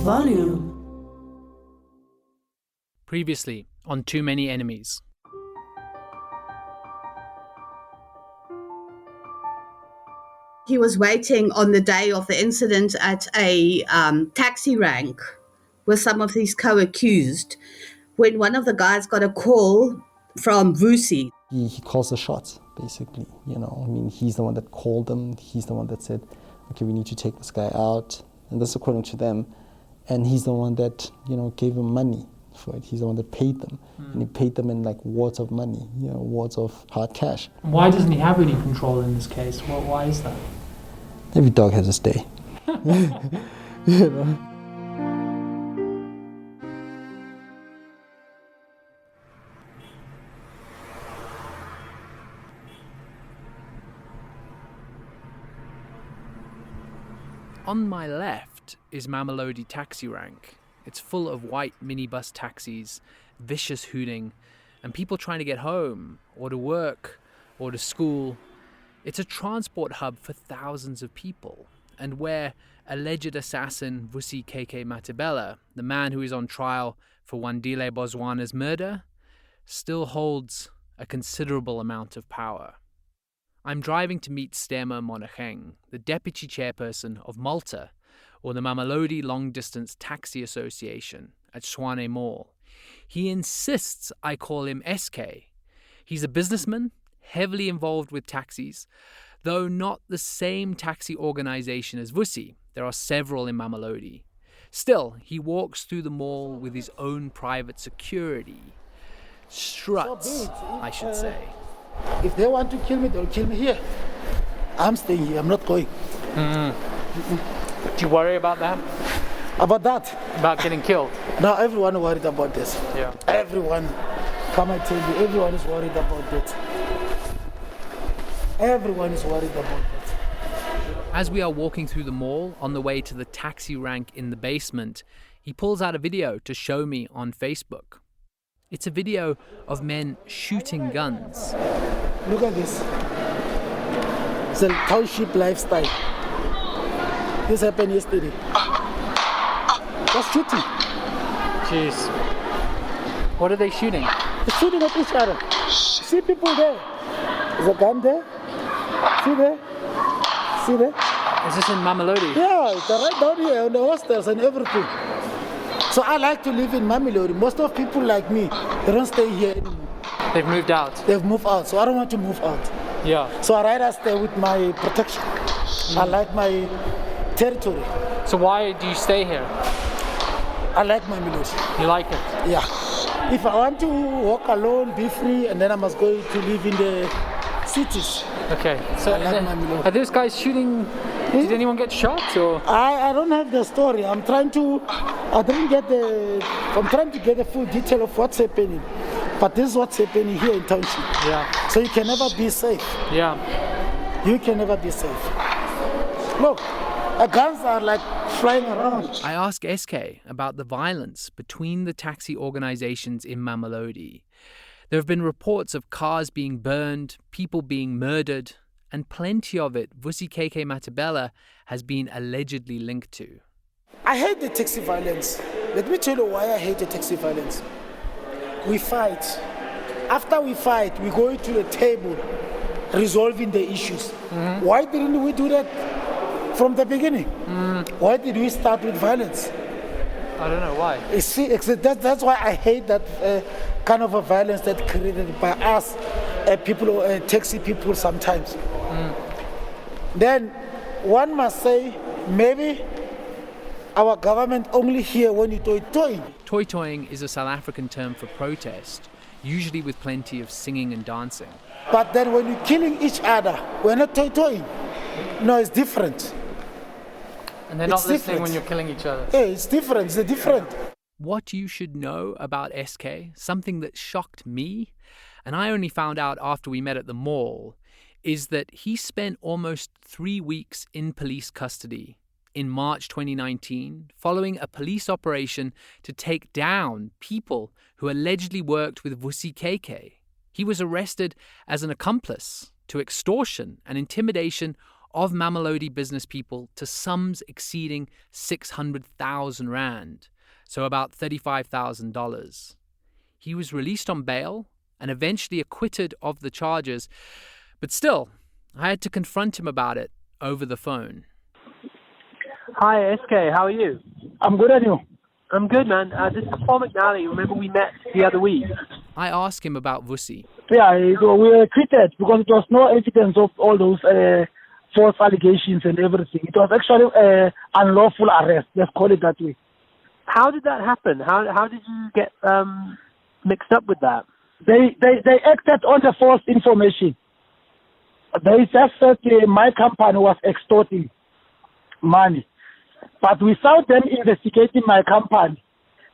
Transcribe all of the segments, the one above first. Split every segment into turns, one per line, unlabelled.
Volume.
Previously on Too Many Enemies.
He was waiting on the day of the incident at a taxi rank with some of these co-accused when one of the guys got a call from Vusi.
He calls the shots, basically. He's the one that called them. He's the one that said, okay, we need to take this guy out. And that's according to them. And he's the one that, gave them money for it. He's the one that paid them. And he paid them in wads of money, wads of hard cash.
Why doesn't he have any control in this case? Why is that?
Every dog has its day.
On my left is Mamelodi taxi rank. It's full of white minibus taxis, vicious hooting, and people trying to get home, or to work, or to school. It's a transport hub for thousands of people, and where alleged assassin Vusi KheKhe Mathibela, the man who is on trial for Wandile Bozwana's murder, still holds a considerable amount of power. I'm driving to meet Stema Monacheng, the deputy chairperson of Malta, or the Mamelodi Long Distance Taxi Association, at Swane Mall. He insists I call him SK. He's a businessman, heavily involved with taxis, though not the same taxi organization as Vusi. There are several in Mamelodi. Still, he walks through the mall with his own private security. Struts, I should say.
If they want to kill me, they'll kill me here. I'm staying here. I'm not going.
Do you worry about that?
About that?
About getting killed?
Now everyone worried about this.
Yeah.
Everyone, come I tell you, everyone is worried about that. Everyone is worried about that.
As we are walking through the mall on the way to the taxi rank in the basement, he pulls out a video to show me on Facebook. It's a video of men shooting guns.
Look at this. It's a township lifestyle. This happened yesterday. Just shooting.
Jeez. What are they shooting?
They're shooting at each other. See people there. There's a gun there. See there? See there?
Is this in Mamelodi?
Yeah, they're right down here on the hostels and everything. So I like to live in Mamelodi. Most of people like me, they don't stay here anymore.
They've moved out?
They've moved out, so I don't want to move out.
Yeah.
So I rather stay with my protection. I like my territory.
So why do you stay here?
I like Mamelodi.
You like it?
Yeah. If I want to walk alone, be free, and then I must go to live in the cities.
Okay. So
I like Mamelodi.
Are those guys shooting? Did anyone get shot or?
I don't have the story. I'm trying to get the full detail of what's happening. But this is what's happening here in township.
Yeah.
So you can never be safe.
Yeah.
You can never be safe. Look, guns are like flying around.
I ask SK about the violence between the taxi organizations in Mamelodi. There have been reports of cars being burned, people being murdered, and plenty of it Vusi KheKhe Mathibela has been allegedly linked to.
I hate the taxi violence. Let me tell you why I hate the taxi violence. We fight. After we fight, we go to the table resolving the issues. Mm-hmm. Why didn't we do that from the beginning? Why did we start with violence?
I don't know why.
See, that's why I hate that kind of a violence that's created by us, people, taxi people sometimes. Then one must say, maybe our government only here when you toy-toying.
Toy-toying is a South African term for protest, usually with plenty of singing and dancing.
But then when you're killing each other, we're not toy-toying. No, it's different.
And they're not listening when you're killing each other.
Yeah, it's different. It's different.
What you should know about SK, something that shocked me, and I only found out after we met at the mall, is that he spent almost 3 weeks in police custody in March 2019, following a police operation to take down people who allegedly worked with Vusi KheKhe. He was arrested as an accomplice to extortion and intimidation of Mamelodi business people to sums exceeding 600,000 rand, so about $35,000. He was released on bail and eventually acquitted of the charges, but still, I had to confront him about it over the phone.
Hi, SK, how are you?
I'm good at you.
I'm good, man. This is Paul McNally. Remember we met the other week?
I asked him about Vusi.
Yeah, so we were acquitted because it was no evidence of all those false allegations and everything. It was actually unlawful arrest. Let's call it that way.
How did that happen? How did you get mixed up with that?
They acted on the false information. They just said my company was extorting money. But without them investigating my company,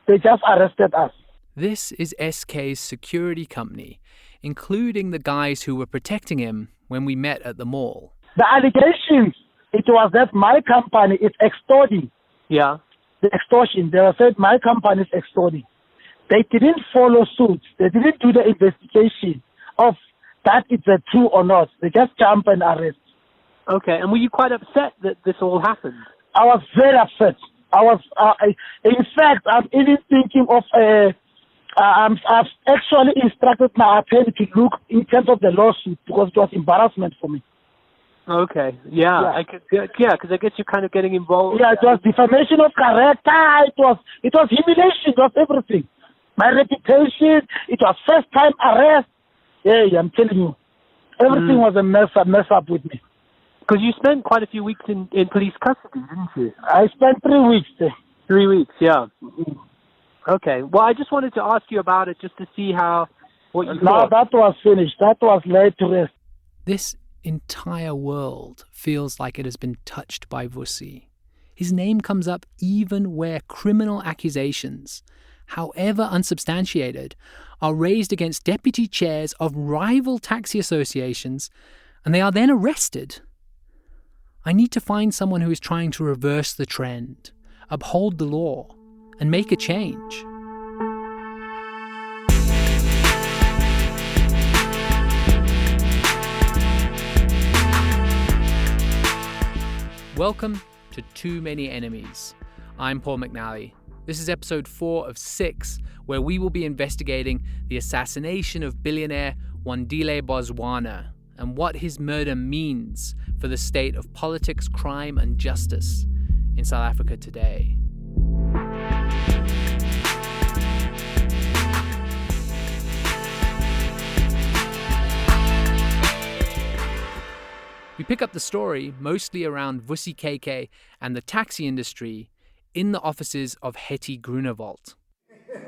they just arrested us.
This is SK's security company, including the guys who were protecting him when we met at the mall.
The allegations, it was that my company is extorting.
Yeah.
The extortion, they said my company is extorting. They didn't follow suit. They didn't do the investigation of that it's true or not. They just jump and arrest.
Okay, and were you quite upset that this all happened?
I was very upset. In fact, I'm even thinking of, I've actually instructed my attorney to look in terms of the lawsuit because it was embarrassment for me.
Okay, yeah. Because I guess you're kind of getting involved.
Yeah, it was defamation of character. It was humiliation. It was everything. My reputation. It was first time arrest. Yeah, I'm telling you, everything was a mess up with me.
Because you spent quite a few weeks in police custody, didn't you?
I spent 3 weeks there.
3 weeks, yeah. Okay. Well, I just wanted to ask you about it just to see what you thought.
No, that was finished. That was laid to rest.
This entire world feels like it has been touched by Vusi. His name comes up even where criminal accusations, however unsubstantiated, are raised against deputy chairs of rival taxi associations, and they are then arrested. I need to find someone who is trying to reverse the trend, uphold the law, and make a change. Welcome to Too Many Enemies. I'm Paul McNally. This is episode 4 of 6, where we will be investigating the assassination of billionaire Wandile Boswana and what his murder means for the state of politics, crime and justice in South Africa today. We pick up the story mostly around Vusi KheKhe and the taxi industry in the offices of Hetty Grunewald.
The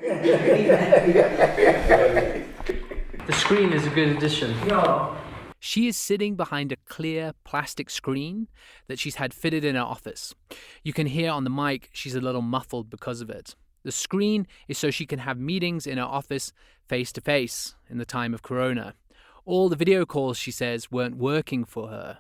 screen is a good addition.
She is sitting behind a clear plastic screen that she's had fitted in her office. You can hear on the mic she's a little muffled because of it. The screen is so she can have meetings in her office face to face in the time of Corona. All the video calls, she says, weren't working for her.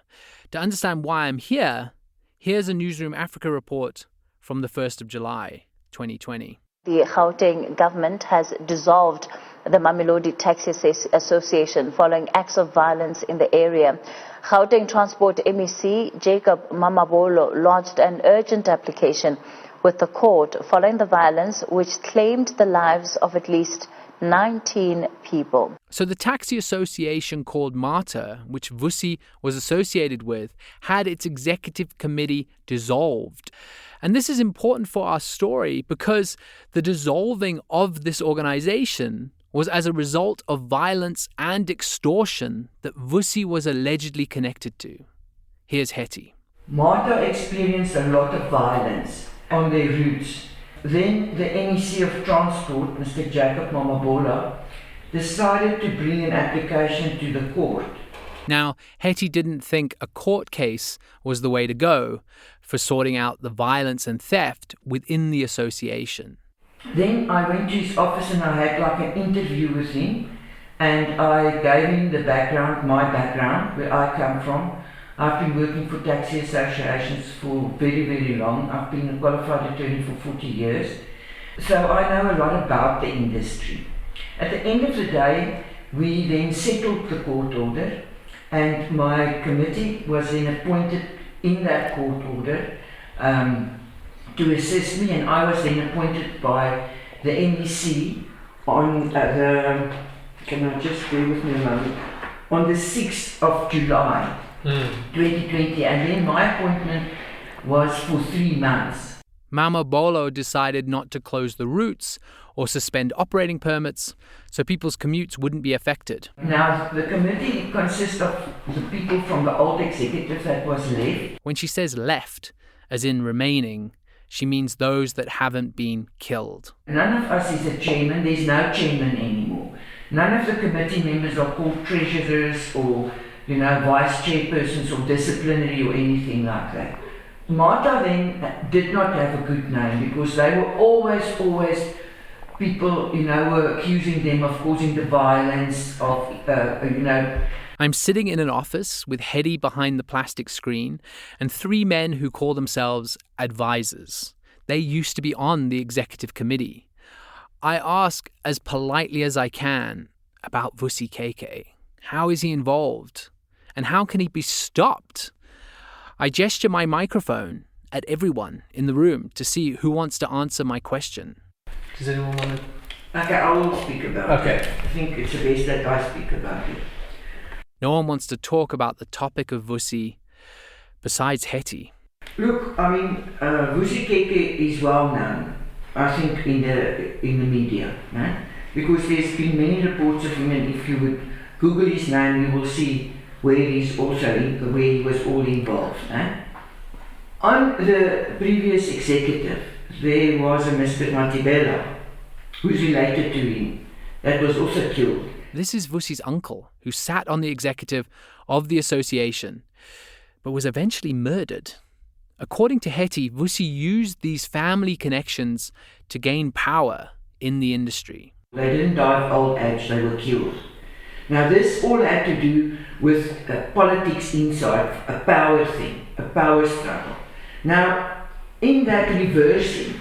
To understand why I'm here, here's a Newsroom Africa report from the 1st of July, 2020.
The Gauteng government has dissolved the Mamelodi Taxi Association following acts of violence in the area. Gauteng Transport MEC Jacob Mamabolo lodged an urgent application with the court following the violence which claimed the lives of at least 19 people.
So the taxi association called MATA, which Vusi was associated with, had its executive committee dissolved. And this is important for our story because the dissolving of this organization was as a result of violence and extortion that Vusi was allegedly connected to. Here's Hetty.
MATA experienced a lot of violence on their routes. Then the MEC of Transport, Mr. Jacob Mamabola, decided to bring an application to the court.
Now, Hetty didn't think a court case was the way to go for sorting out the violence and theft within the association.
Then I went to his office and I had like an interview with him, and I gave him the background, my background, where I come from. I've been working for taxi associations for very, very long. I've been a qualified attorney for 40 years. So I know a lot about the industry. At the end of the day, we then settled the court order, and my committee was then appointed in that court order to assist me, and I was then appointed by the MEC on can I just bear with me a moment, on the 6th of July 2020, and then my appointment was for 3 months.
Mama Bolo decided not to close the routes or suspend operating permits so people's commutes wouldn't be affected.
Now, the committee consists of the people from the old executive that was left.
When she says left, as in remaining, she means those that haven't been killed.
None of us is a chairman. There's no chairman anymore. None of the committee members are called treasurers or, vice chairpersons or disciplinary or anything like that. Martha then did not have a good name because they were always people, were accusing them of causing the violence of,
I'm sitting in an office with KheKhe behind the plastic screen and 3 men who call themselves advisors. They used to be on the executive committee. I ask as politely as I can about Vusi KheKhe. How is he involved? And how can he be stopped? I gesture my microphone at everyone in the room to see who wants to answer my question.
Does anyone want to?
Okay, I will speak about it. I think it's the best that I speak about it.
No one wants to talk about the topic of Vusi besides KheKhe.
Look, Vusi KheKhe is well known, I think, in the media, because there's been many reports of him, and if you would Google his name, you will see where he was all involved. On the previous executive, there was a Mr. Mathibela, who's related to him, that was also killed.
This is Vusi's uncle, who sat on the executive of the association, but was eventually murdered. According to KheKhe, Vusi used these family connections to gain power in the industry.
They didn't die of old age, they were killed. Now this all had to do with politics inside, a power thing, a power struggle. Now, in that reversing,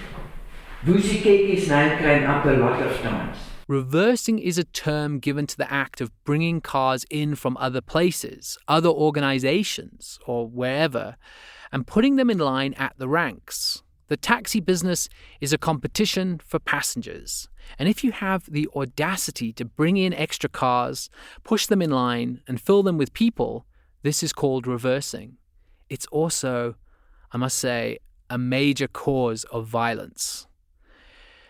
Vusi KheKhe's name came up a lot of times.
Reversing is a term given to the act of bringing cars in from other places, other organizations, or wherever, and putting them in line at the ranks. The taxi business is a competition for passengers. And if you have the audacity to bring in extra cars, push them in line, and fill them with people, this is called reversing. It's also, I must say, a major cause of violence.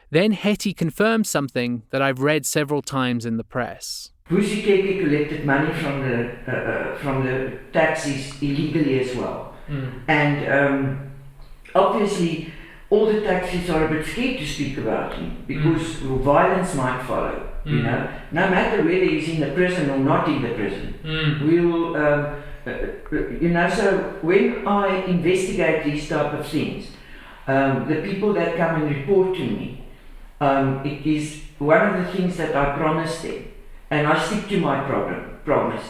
Then KheKhe confirmed something that I've read several times in the press.
Vusi KheKhe collected money from the taxis illegally as well. And obviously, all the taxis are a bit scared to speak about him because violence might follow. No matter whether he's in the prison or not in the prison. We'll, So when I investigate these type of things, the people that come and report to me, it is one of the things that I promised them, and I stick to my promise.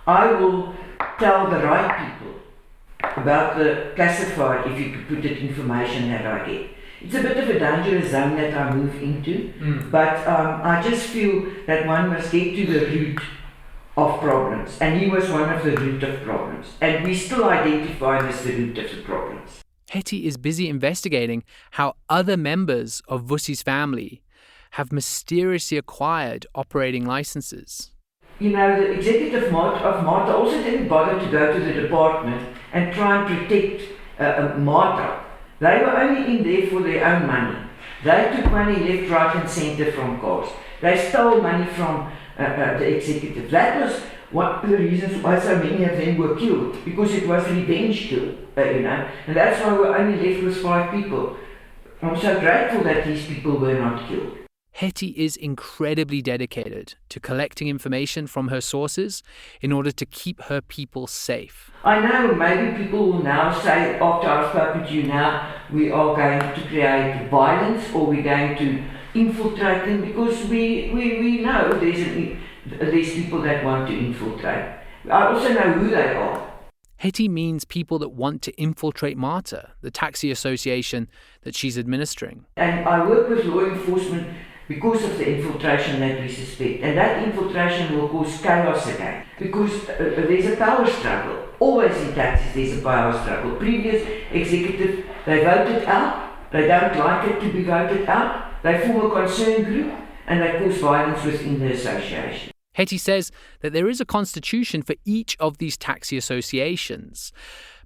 I will tell the right people about the classified, if you could put it, information that I get. It's a bit of a dangerous zone that I move into, but I just feel that one must get to the root of problems, and he was one of the root of problems, and we still identify him as the root of the problems.
KheKhe is busy investigating how other members of Vusi's family have mysteriously acquired operating licenses.
The executive of Martha also didn't bother to go to the department and try and protect Martha. They were only in there for their own money. They took money left, right and centre from cars. They stole money from the executive. That was one of the reasons why so many of them were killed, because it was revenge kill, and that's why we're only left with 5 people. I'm so grateful that these people were not killed.
KheKhe is incredibly dedicated to collecting information from her sources in order to keep her people safe.
I know maybe people will now say, after I've spoken to you now, we are going to create violence or we're going to infiltrate them, because we know there's people that want to infiltrate. I also know who they are.
KheKhe means people that want to infiltrate MARTA, the taxi association that she's administering.
And I work with law enforcement because of the infiltration that we suspect. And that infiltration will cause chaos again, because there's a power struggle. Always in taxis there's a power struggle. Previous executive, they voted out, they don't like it to be voted out, they form a concern group, and they cause violence within the association.
KheKhe says that there is a constitution for each of these taxi associations,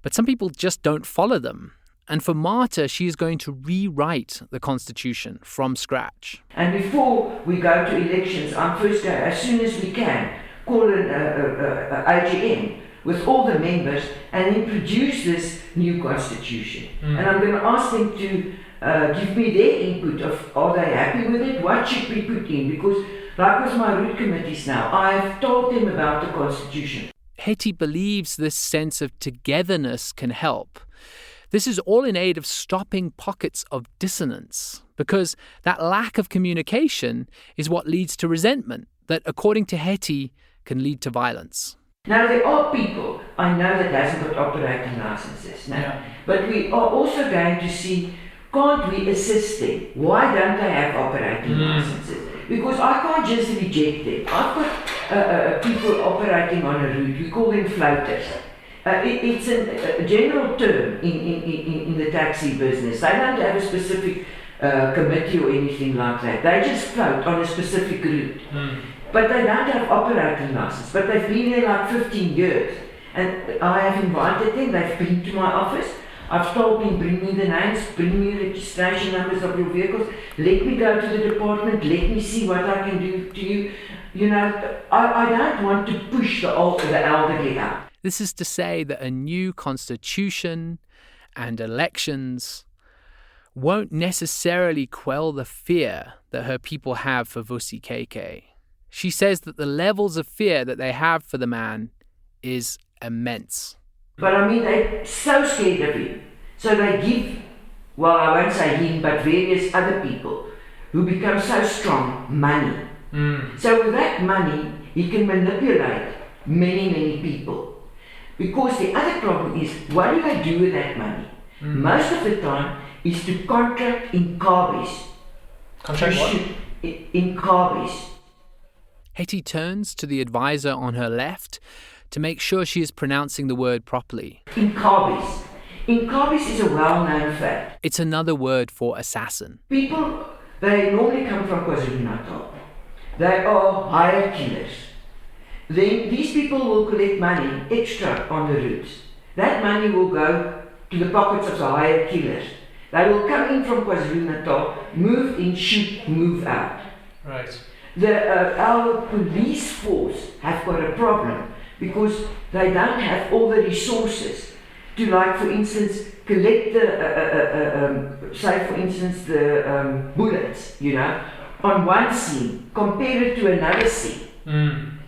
but some people just don't follow them. And for Martha, she is going to rewrite the constitution from scratch.
And before we go to elections, I'm first going, as soon as we can, call an AGM with all the members and introduce this new constitution. And I'm going to ask them to give me their input of, are they happy with it? What should we put in? Because like with my route committees now, I've told them about the constitution.
KheKhe believes this sense of togetherness can help. This is all in aid of stopping pockets of dissonance, because that lack of communication is what leads to resentment that, according to KheKhe, can lead to violence.
Now, there are people I know that hasn't got operating licenses now, but we are also going to see, can't we assist them? Why don't they have operating licenses? Because I can't just reject them. I've got people operating on a route, we call them floaters. It's a general term in the taxi business. They don't have a specific committee or anything like that. They just float on a specific route. But they don't have operating license. But they've been there like 15 years. And I have invited them, they've been to my office. I've told them, bring me the names, bring me the registration numbers of your vehicles. Let me go to the department, let me see what I can do to you. You know, I don't want to push the elderly out.
This is to say that a new constitution and elections won't necessarily quell the fear that her people have for Vusi KheKhe. She says that the levels of fear that they have for the man is immense.
But I mean, they're so scared of him. So they give, well, I won't say him, but various other people who become so strong, money. So with that money, he can manipulate many, many people. Because the other problem is, what do they do with that money? Most of the time is to contract in carbies.
Contract what?
In carbies.
KheKhe turns to the advisor on her left to make sure she is pronouncing the word properly.
In carbies. In carbies is a well-known fact.
It's another word for assassin.
People, they normally come from KwaZulu-Natal. They are hired killers. Then these people will collect money extra on the routes. That money will go to the pockets of the hired killers. They will come in from KwaZulu-Natal, move in, shoot, move out.
Right.
Our police force have got a problem because they don't have all the resources to, like, for instance, collect the, say for instance, the bullets, you know, on one scene, compare it to another scene.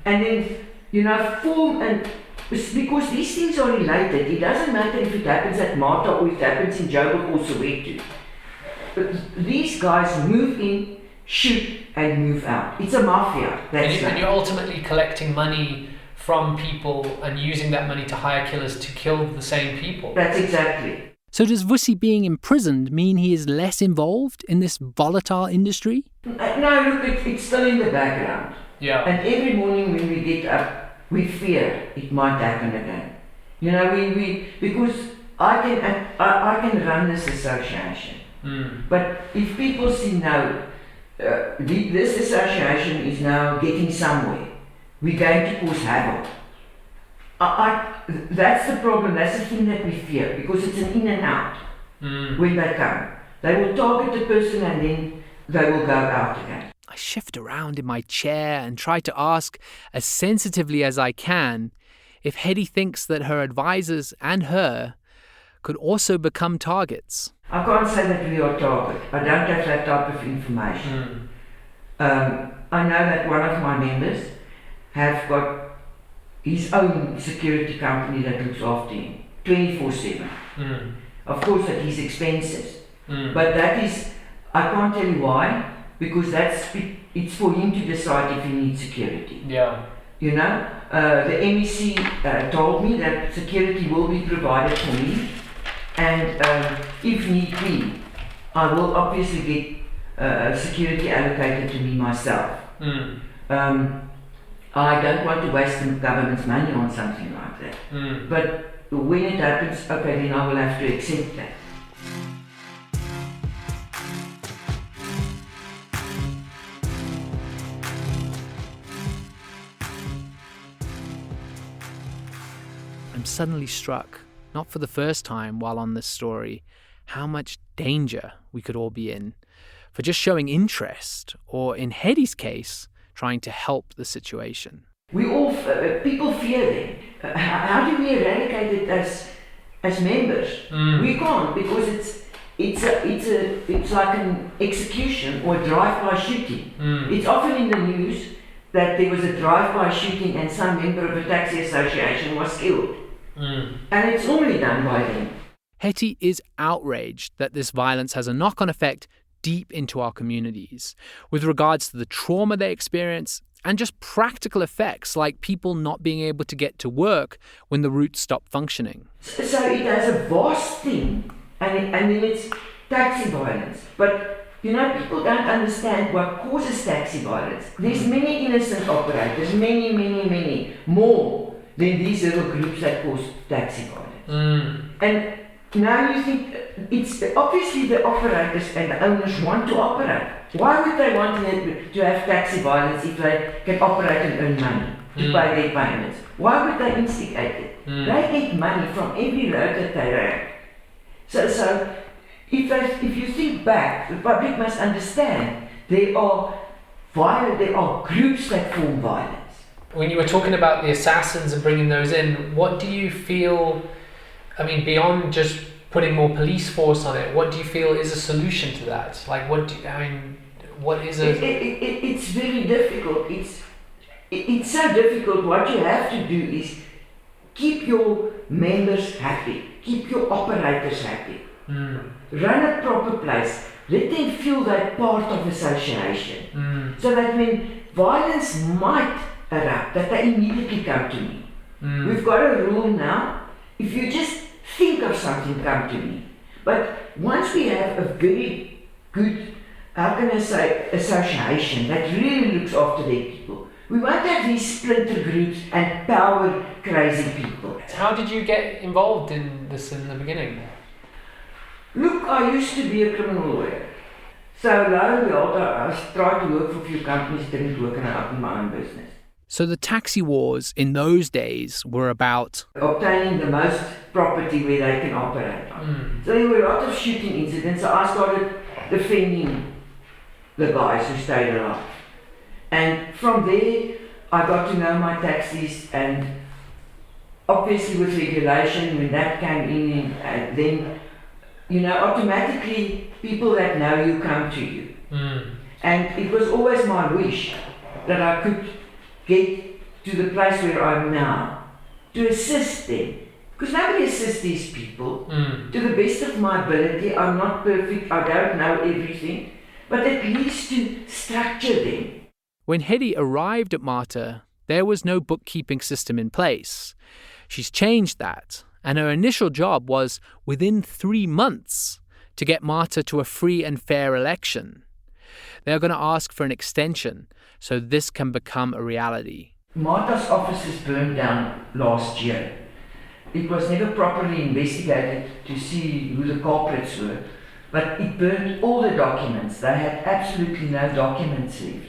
And then, you know, form and, because these things are related. It doesn't matter if it happens at Martha or if it happens in Joburg or Soweto. But these guys move in, shoot and move out. It's a mafia.
And you're ultimately collecting money from people and using that money to hire killers to kill the same people.
That's exactly.
So does Vusi being imprisoned mean he is less involved in this volatile industry?
No, look, it's still in the background.
Yeah.
And every morning when we get up, we fear it might happen again. You know, we because I can run this association. But if people see now, this association is now getting somewhere, we're going to cause havoc. That's the problem, that's the thing that we fear, because it's an in and out when they come. They will target the person and then they will go out again.
I shift around in my chair and try to ask, as sensitively as I can, if KheKhe thinks that her advisors and her could also become targets.
I can't say that we are target. I don't have that type of information. I know that one of my members have got his own security company that looks after him 24/7. Of course, at his expenses. But that is, I can't tell you why, because it's for him to decide if he needs security.
Yeah.
You know, the MEC told me that security will be provided for me, and if need be, I will obviously get security allocated to me myself.
Mm.
I don't want to waste the government's money on something like that.
Mm.
But when it happens, okay, then I will have to accept that.
I'm suddenly struck, not for the first time while on this story, how much danger we could all be in for just showing interest, or in KheKhe's case, trying to help the situation.
We all, people fear them. How do we eradicate it as members?
Mm.
We can't, because it's like an execution or a drive-by shooting.
Mm.
It's often in the news that there was a drive-by shooting and some member of a taxi association was killed.
Mm.
And it's normally done by them.
KheKhe is outraged that this violence has a knock-on effect deep into our communities, with regards to the trauma they experience and just practical effects like people not being able to get to work when the routes stop functioning.
So it has a vast thing, and then it's taxi violence. But you know, people don't understand what causes taxi violence. There's many innocent operators, many more than these little groups that cause taxi violence.
Mm.
And now you think it's obviously the operators and the owners want to operate. Why would they want to have taxi violence if they can operate and earn money to pay their payments? Why would they instigate it? They get money from every road that they run. So if you think back, the public must understand there are groups that form violence.
When you were talking about the assassins and bringing those in, what do you feel, I mean, beyond just putting more police force on it, what do you feel is a solution to that? Like, what is a...
It's very difficult. It's so difficult. What you have to do is keep your members happy, keep your operators happy. Run a proper place. Let them feel they're part of association. So that when violence might erupt, that they immediately come to me. We've got a rule now. If you just think of something, come to me. But once we have a very good, how can I say, association that really looks after their people, we won't have these splinter groups and power crazy people.
How did you get involved in this in the beginning?
Look, I used to be a criminal lawyer. So lo and behold, I tried to work for a few companies, didn't work, and I opened my own business.
So the taxi wars in those days were about
obtaining the most property where they can operate on. So there were a lot of shooting incidents, so I started defending the guys who stayed alive. And from there, I got to know my taxis, and obviously with regulation, when that came in, then, you know, automatically people that know you come to you. And it was always my wish that I could get to the place where I'm now, to assist them. Because nobody assists these people. To the best of my ability, I'm not perfect, I don't know everything, but at least to structure them.
When KheKhe arrived at MARTA, there was no bookkeeping system in place. She's changed that, and her initial job was, within 3 months, to get MARTA to a free and fair election. They're going to ask for an extension so this can become a reality.
MARTA's offices burned down last year. It was never properly investigated to see who the culprits were, but it burned all the documents. They had absolutely no documents left.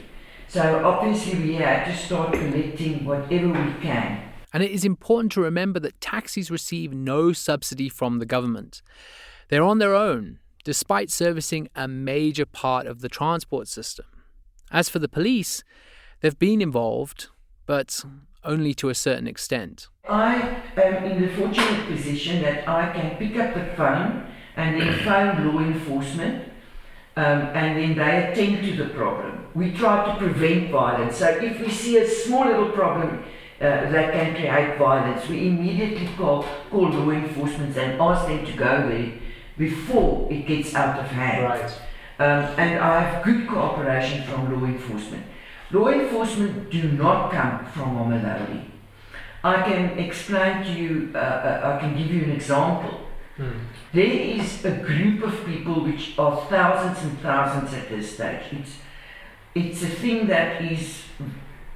So obviously we had to start collecting whatever we can.
And it is important to remember that taxis receive no subsidy from the government. They're on their own, despite servicing a major part of the transport system. As for the police, they've been involved, but only to a certain extent.
I am in the fortunate position that I can pick up the phone and then phone law enforcement, and then they attend to the problem. We try to prevent violence. So if we see a small little problem that can create violence, we immediately call law enforcement and ask them to go there before it gets out of hand.
Right.
And I have good cooperation from law enforcement. Law enforcement do not come from Mamelodi. I can explain to you, I can give you an example. There is a group of people which are thousands and thousands at this stage. It's a thing that is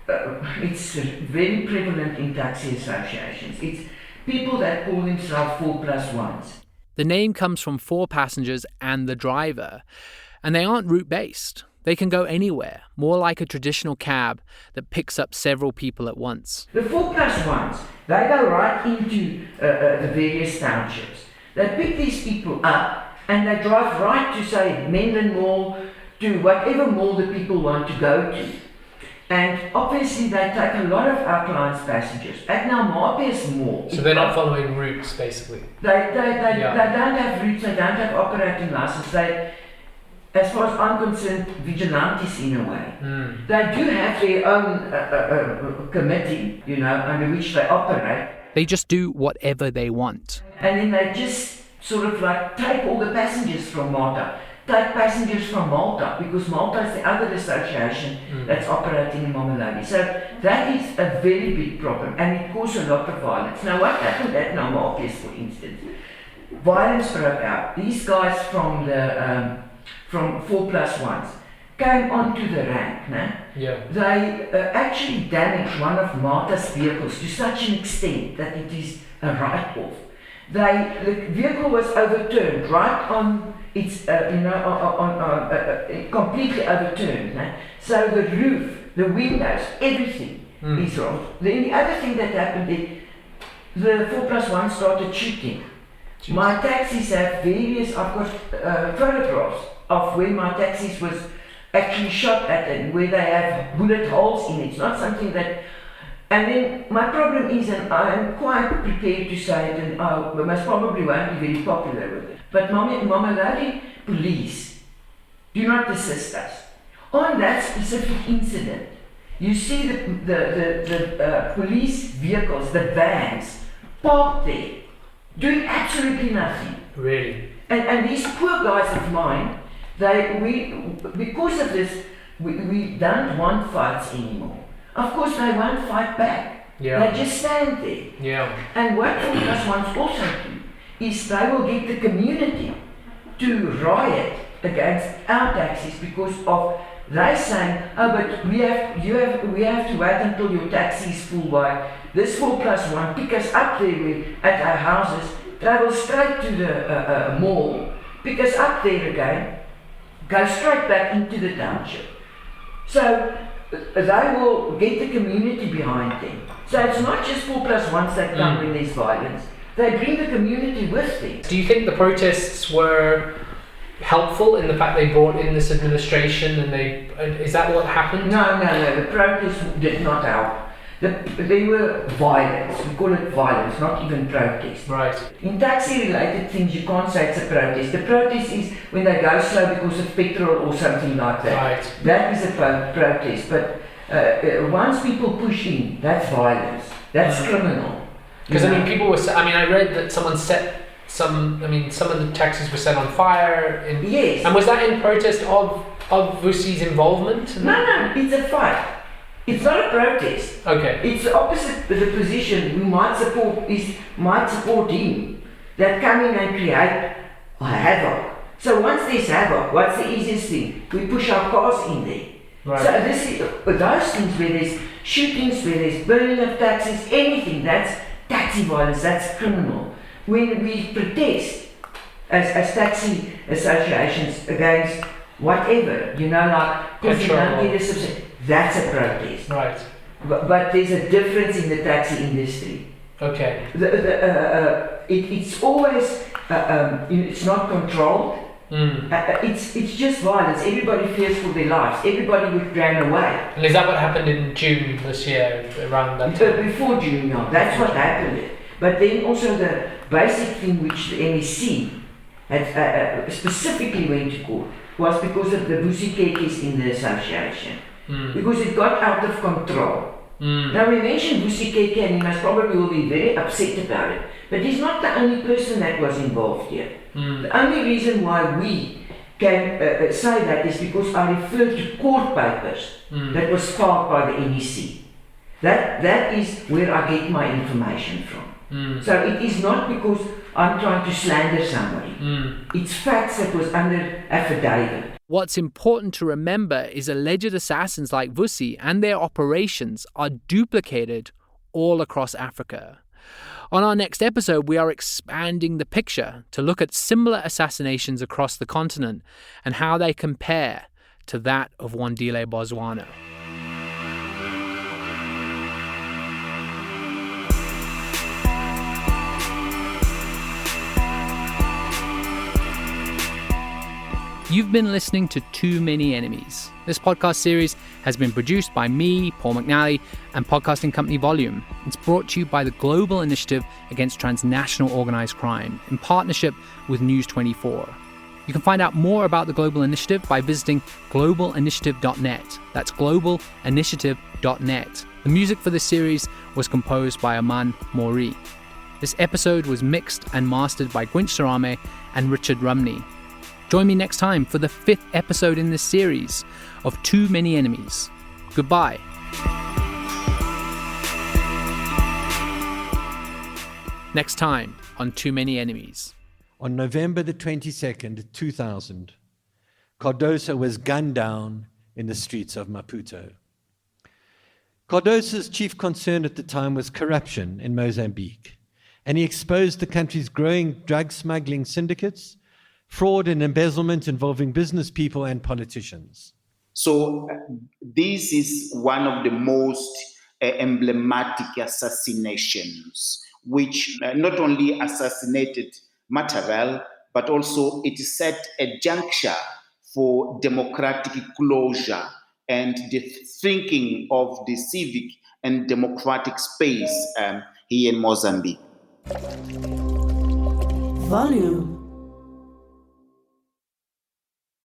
it's very prevalent in taxi associations. It's people that call themselves 4+1s.
The name comes from 4 passengers and the driver, and they aren't route-based. They can go anywhere, more like a traditional cab that picks up several people at once.
The 4+1s, they go right into the various townships. They pick these people up and they drive right to, say, Menlyn Mall, to whatever mall the people want to go to. And obviously they take a lot of our clients' passengers. At Naumapia's mall...
So they're not following routes, basically?
They don't have routes, they don't have operating license. They, as far as I'm concerned, vigilantes in a way. They do have their own committee, you know, under which they operate.
They just do whatever they want.
And then they just sort of like take all the passengers from Malta. Take passengers from Malta, because Malta is the other association that's operating in Mamelodi. So that is a very big problem, and it causes a lot of violence. Now what happened at Naumapias, for instance? Violence broke out. These guys from the from 4+1s came onto the rank. They actually damaged one of Malta's vehicles to such an extent that it is a write-off. The vehicle was overturned right on its, completely overturned. So the roof, the windows, everything is wrong. Then the other thing that happened is the 4+1 started shooting. Jeez. My taxis have various, I've got photographs of where my taxis was actually shot at and where they have bullet holes in it. It's not something that... And then my problem is, and I'm quite prepared to say it, and I most probably won't be very popular with it, but Mamelodi police do not assist us. On that specific incident, you see the police vehicles, the vans, parked there, doing absolutely nothing.
Really?
And these poor guys of mine, because of this, we don't want fights anymore. Of course, they won't fight back.
Yeah.
They just stand there.
Yeah.
And what 4+1s also do is they will get the community to riot against our taxis because of they saying, oh, but we have to wait until your taxi is full by this 4+1. Pick us up there at our houses, travel straight to the mall, pick us up there again, go straight back into the township. So they will get the community behind them. So it's not just 4+1s that come when there's violence. They bring the community with them.
Do you think the protests were helpful in the fact they brought in this administration and is that what happened?
No. The protests did not help. They were violence. We call it violence, not even protest.
Right.
In taxi-related things, you can't say it's a protest. The protest is when they go slow because of petrol or something like that.
Right.
That is a protest. But once people push in, that's violence. That's criminal.
Because people were. I read that someone set some of the taxis were set on fire.
Yes.
And was that in protest of Vusi's involvement?
No, it's a fight. It's not a protest.
Okay.
It's opposite the position who might support him that come in and create havoc. So once there's havoc, what's the easiest thing? We push our cars in there.
Right.
So those things where there's shootings, where there's burning of taxis, anything, that's taxi violence, that's criminal. When we protest as taxi associations against whatever, like because you don't get a subsidy, that's a protest.
Right.
But there's a difference in the taxi industry.
Okay.
It's always it's not controlled. It's just violence. Everybody fears for their lives. Everybody would run away.
And is that what happened in June this year, around that time?
Before June, no. That's what happened. But then also the basic thing which the MEC had specifically went to court was because of the Vusi KheKhes in the association. Because it got out of control. Now we mentioned Vusi KheKhe and he must probably will be very upset about it. But he's not the only person that was involved here. The only reason why we can say that is because I refer to court papers that was filed by the MEC. That is where I get my information from. So it is not because I'm trying to slander somebody. It's facts that was under affidavit.
What's important to remember is alleged assassins like Vusi and their operations are duplicated all across Africa. On our next episode, we are expanding the picture to look at similar assassinations across the continent and how they compare to that of Wandile Boswano. You've been listening to Too Many Enemies. This podcast series has been produced by me, Paul McNally, and podcasting company Volume. It's brought to you by the Global Initiative Against Transnational Organized Crime in partnership with News 24. You can find out more about the Global Initiative by visiting globalinitiative.net. That's globalinitiative.net. The music for this series was composed by Aman Mori. This episode was mixed and mastered by Gwynch Sarame and Richard Rumney. Join me next time for the 5th episode in this series of Too Many Enemies. Goodbye. Next time on Too Many Enemies.
On November the 22nd, 2000, Cardoso was gunned down in the streets of Maputo. Cardoso's chief concern at the time was corruption in Mozambique, and he exposed the country's growing drug smuggling syndicates, fraud and embezzlement involving business people and politicians.
So this is one of the most emblematic assassinations, which not only assassinated Mathibela, but also it set a juncture for democratic closure and the thinking of the civic and democratic space here in Mozambique.
Volume.